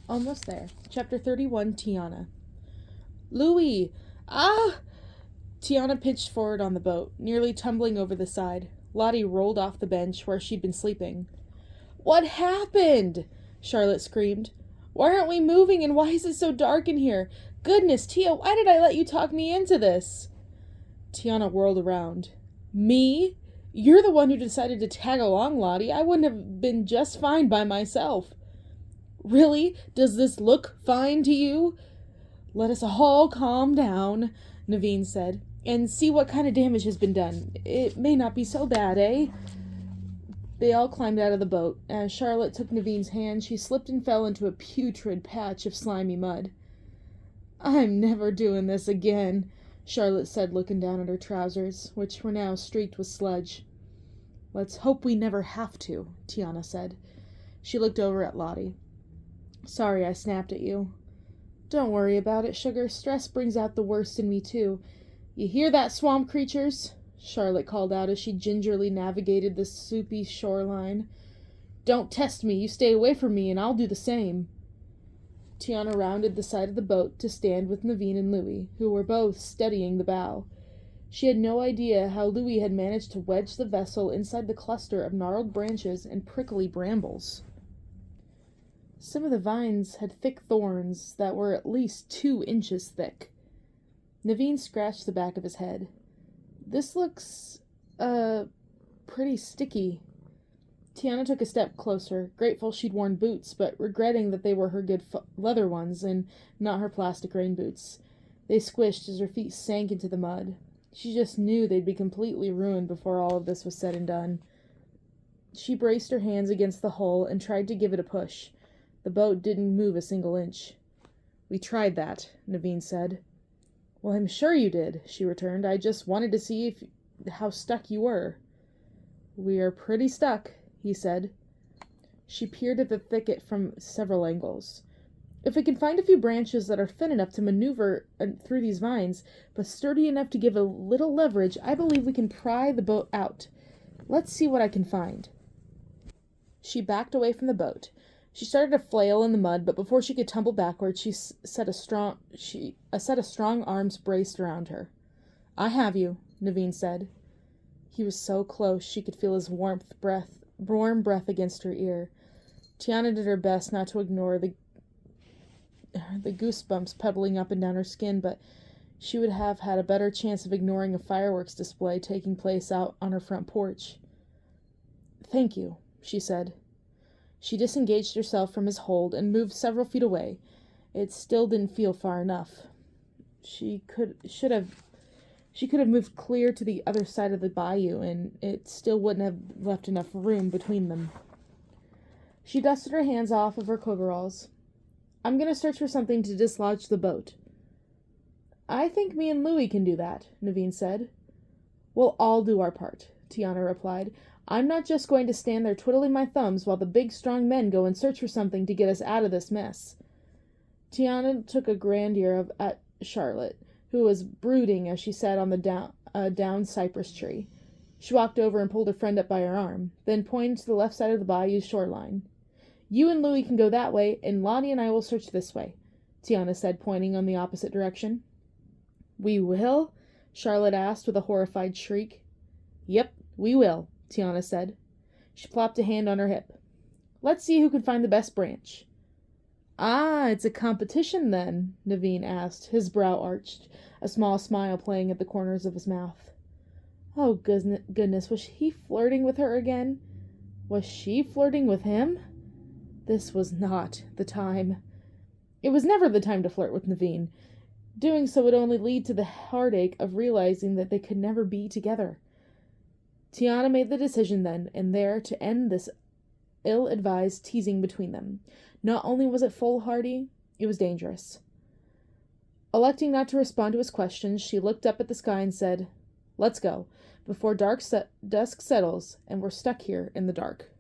Almost there. Chapter 31, Tiana. Louis! Ah! Tiana pitched forward on the boat, nearly tumbling over the side. Lottie rolled off the bench where she'd been sleeping. What happened? Charlotte screamed. Why aren't we moving, and why is it so dark in here? Goodness, Tia, why did I let you talk me into this? Tiana whirled around. Me? You're the one who decided to tag along, Lottie. I wouldn't have been just fine by myself. Really? Does this look fine to you? Let us all calm down, Naveen said, and see what kind of damage has been done. It may not be so bad, eh? They all climbed out of the boat. As Charlotte took Naveen's hand, she slipped and fell into a putrid patch of slimy mud. I'm never doing this again, Charlotte said, looking down at her trousers, which were now streaked with sludge. Let's hope we never have to, Tiana said. She looked over at Lottie. Sorry I snapped at you. Don't worry about it, Sugar. Stress brings out the worst in me, too. You hear that, swamp creatures? Charlotte called out as she gingerly navigated the soupy shoreline. Don't test me. You stay away from me, and I'll do the same. Tiana rounded the side of the boat to stand with Naveen and Louis, who were both steadying the bow. She had no idea how Louis had managed to wedge the vessel inside the cluster of gnarled branches and prickly brambles. Some of the vines had thick thorns that were at least 2 inches thick. Naveen scratched the back of his head. This looks, pretty sticky. Tiana took a step closer, grateful she'd worn boots, but regretting that they were her good leather ones and not her plastic rain boots. They squished as her feet sank into the mud. She just knew they'd be completely ruined before all of this was said and done. She braced her hands against the hull and tried to give it a push. The boat didn't move a single inch. We tried that, Naveen said. Well, I'm sure you did, she returned. I just wanted to see how stuck you were. We are pretty stuck, he said. She peered at the thicket from several angles. If we can find a few branches that are thin enough to maneuver through these vines, but sturdy enough to give a little leverage, I believe we can pry the boat out. Let's see what I can find. She backed away from the boat. She started to flail in the mud, but before she could tumble backward, a set of strong arms braced around her. I have you, Naveen said. He was so close she could feel his warm breath against her ear. Tiana did her best not to ignore the goosebumps pebbling up and down her skin, but she would have had a better chance of ignoring a fireworks display taking place out on her front porch. Thank you, she said. She disengaged herself from his hold and moved several feet away. It still didn't feel far enough. She could have moved clear to the other side of the bayou, and it still wouldn't have left enough room between them. She dusted her hands off of her coveralls. I'm going to search for something to dislodge the boat. I think me and Louis can do that, Naveen said. We'll all do our part, Tiana replied. I'm not just going to stand there twiddling my thumbs while the big, strong men go and search for something to get us out of this mess. Tiana took a grandeur at Charlotte, who was brooding as she sat on the down cypress tree. She walked over and pulled her friend up by her arm, then pointed to the left side of the bayou shoreline. You and Louis can go that way, and Lottie and I will search this way, Tiana said, pointing on the opposite direction. We will? Charlotte asked with a horrified shriek. Yep, we will, Tiana said. She plopped a hand on her hip. Let's see who can find the best branch. Ah, it's a competition then, Naveen asked, his brow arched, a small smile playing at the corners of his mouth. Oh, goodness, was he flirting with her again? Was she flirting with him? This was not the time. It was never the time to flirt with Naveen. Doing so would only lead to the heartache of realizing that they could never be together. Tiana made the decision then and there to end this ill-advised teasing between them. Not only was it foolhardy, it was dangerous. Electing not to respond to his questions, she looked up at the sky and said, Let's go, before dusk settles and we're stuck here in the dark.